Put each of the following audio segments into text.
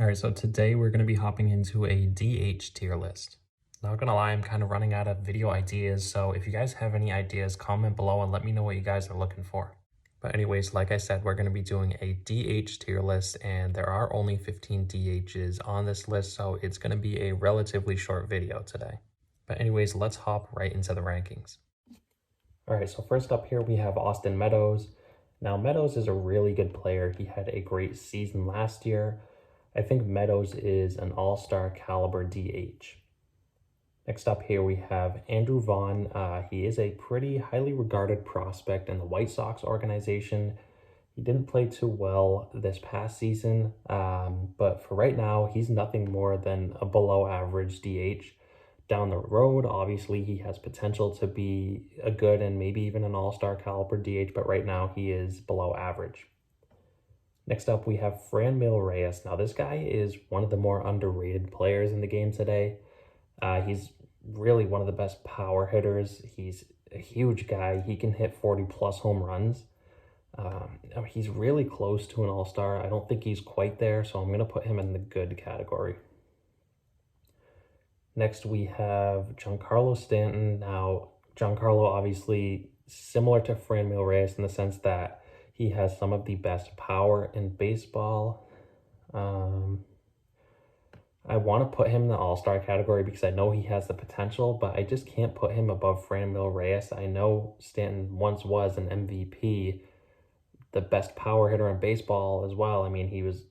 All right, so today we're going to be hopping into a DH tier list. Not gonna lie, I'm kind of running out of video ideas, so if you guys have any ideas, comment below and let me know what you guys are looking for. But anyways, like I said, we're going to be doing a DH tier list, and there are only 15 DHs on this list, so it's going to be a relatively short video today. But anyways, let's hop right into the rankings. All right, so first up here we have Austin Meadows. Now, Meadows is a really good player. He had a great season last year. I think Meadows is an all-star caliber DH. Next up here we have Andrew Vaughn. He is a pretty highly regarded prospect in the White Sox organization. He didn't play too well this past season, but for right now, he's nothing more than a below average DH. Down the road, obviously, he has potential to be a good and maybe even an all-star caliber DH, but right now he is below average. Next up, we have Franmil Reyes. Now, this guy is one of the more underrated players in the game today. He's really one of the best power hitters. He's a huge guy. He can hit 40-plus home runs. He's really close to an all-star. I don't think he's quite there, so I'm going to put him in the good category. Next, we have Giancarlo Stanton. Now, Giancarlo, obviously, similar to Franmil Reyes in the sense that he has some of the best power in baseball. I want to put him in the all-star category because I know he has the potential, but I just can't put him above Franmil Reyes. I know Stanton once was an MVP, the best power hitter in baseball as well. I mean, he was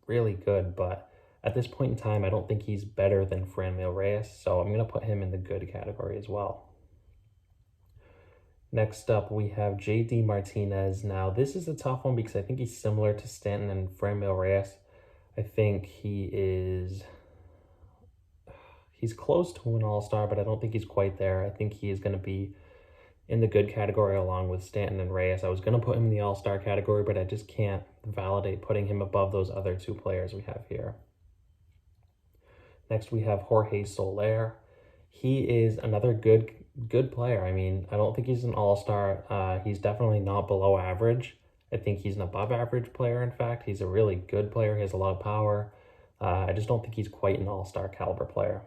really good, but at this point in time, I don't think he's better than Franmil Reyes, so I'm going to put him in the good category as well. Next up, we have J.D. Martinez. Now, this is a tough one because I think he's similar to Stanton and Franmil Reyes. I think he's close to an all-star, but I don't think he's quite there. I think he is going to be in the good category along with Stanton and Reyes. I was going to put him in the all-star category, but I just can't validate putting him above those other two players we have here. Next, we have Jorge Soler. He is another good player. I mean, I don't think he's an all-star. He's definitely not below average. I think he's an above-average player, in fact. He's a really good player. He has a lot of power. I just don't think he's quite an all-star caliber player.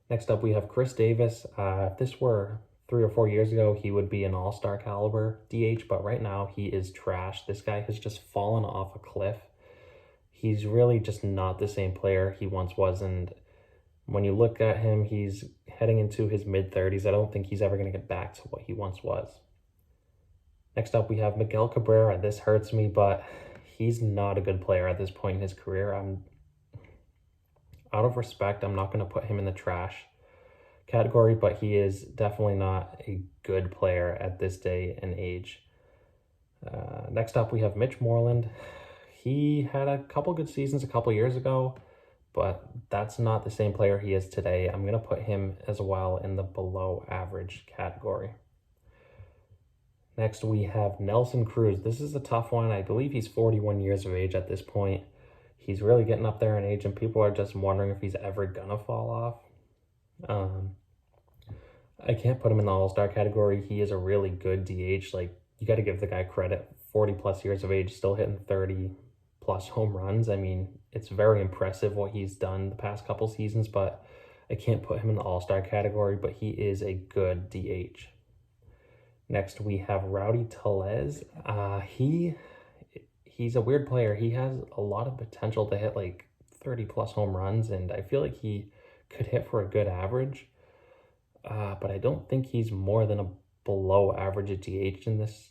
Next up, we have Chris Davis. If this were 3 or 4 years ago, he would be an all-star caliber DH, but right now he is trash. This guy has just fallen off a cliff. He's really just not the same player he once was, and when you look at him, he's heading into his mid-30s. I don't think he's ever going to get back to what he once was. Next up, we have Miguel Cabrera. This hurts me, but he's not a good player at this point in his career. Out of respect, I'm not going to put him in the trash category, but he is definitely not a good player at this day and age. Next up, we have Mitch Moreland. He had a couple good seasons a couple years ago, but that's not the same player he is today. I'm going to put him as well in the below average category. Next, we have Nelson Cruz. This is a tough one. I believe he's 41 years of age at this point. He's really getting up there in age, and people are just wondering if he's ever going to fall off. I can't put him in the all-star category. He is a really good DH. Like, you got to give the guy credit. 40-plus years of age, still hitting 30-plus home runs. I mean, it's very impressive what he's done the past couple seasons, but I can't put him in the all-star category, but he is a good DH. Next, we have Rowdy Tellez. He's a weird player. He has a lot of potential to hit like 30-plus home runs, and I feel like he could hit for a good average, but I don't think he's more than a below average DH in this.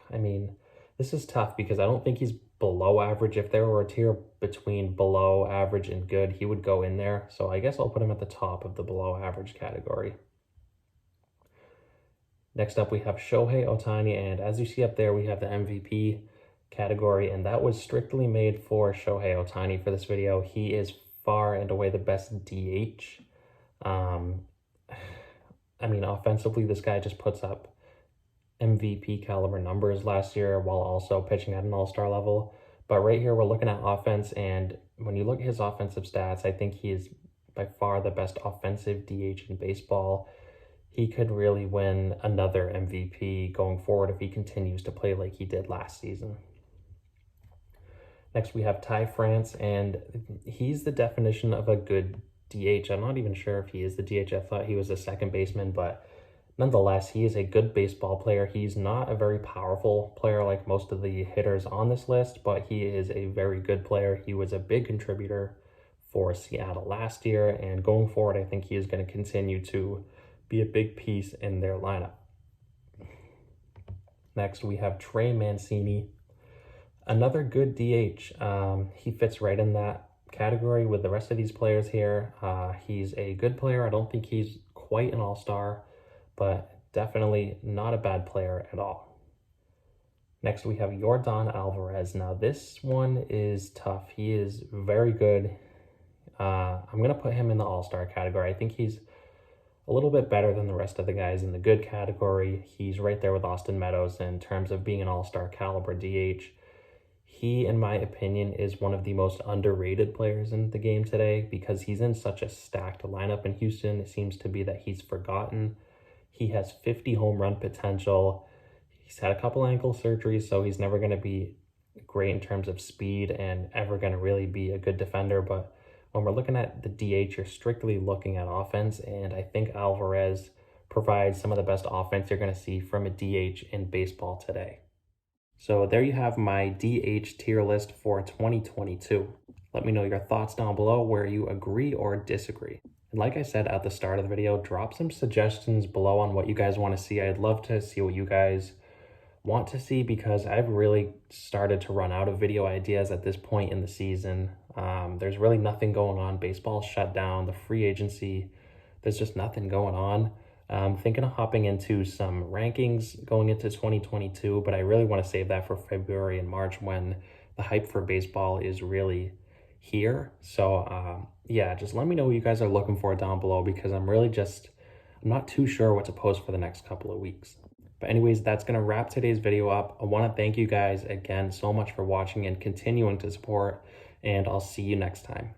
I mean, this is tough because I don't think he's below average. If there were a tier between below average and good, he would go in there. So I guess I'll put him at the top of the below average category. Next up, we have Shohei Ohtani, and as you see up there, we have the MVP category, and that was strictly made for Shohei Ohtani for this video. He is far and away the best DH. I mean, offensively, this guy just puts up MVP caliber numbers last year while also pitching at an all-star level. But right here, we're looking at offense, and when you look at his offensive stats, I think he is by far the best offensive DH in baseball. He could really win another MVP going forward if he continues to play like he did last season. Next, we have Ty France, and he's the definition of a good DH. I'm not even sure if he is the DH. I thought he was a second baseman, but nonetheless, he is a good baseball player. He's not a very powerful player like most of the hitters on this list, but he is a very good player. He was a big contributor for Seattle last year, and going forward, I think he is going to continue to be a big piece in their lineup. Next, we have Trey Mancini, another good DH. He fits right in that category with the rest of these players here. He's a good player. I don't think he's quite an all-star, but definitely not a bad player at all. Next, we have Yordan Alvarez. Now, this one is tough. He is very good. I'm going to put him in the all-star category. I think he's a little bit better than the rest of the guys in the good category. He's right there with Austin Meadows in terms of being an all-star caliber DH. He, in my opinion, is one of the most underrated players in the game today because he's in such a stacked lineup in Houston. It seems to be that he's forgotten. He has 50 home run potential. He's had a couple ankle surgeries, so he's never going to be great in terms of speed and ever going to really be a good defender. But when we're looking at the DH, you're strictly looking at offense, and I think Alvarez provides some of the best offense you're going to see from a DH in baseball today. So there you have my DH tier list for 2022. Let me know your thoughts down below where you agree or disagree. And like I said at the start of the video, drop some suggestions below on what you guys want to see. I'd love to see what you guys want to see because I've really started to run out of video ideas at this point in the season. There's really nothing going on. Baseball's shut down, the free agency, there's just nothing going on. I'm thinking of hopping into some rankings going into 2022, but I really want to save that for February and March when the hype for baseball is really here. So yeah, just let me know what you guys are looking for down below because I'm not too sure what to post for the next couple of weeks. But anyways, that's going to wrap today's video up. I want to thank you guys again so much for watching and continuing to support, and I'll see you next time.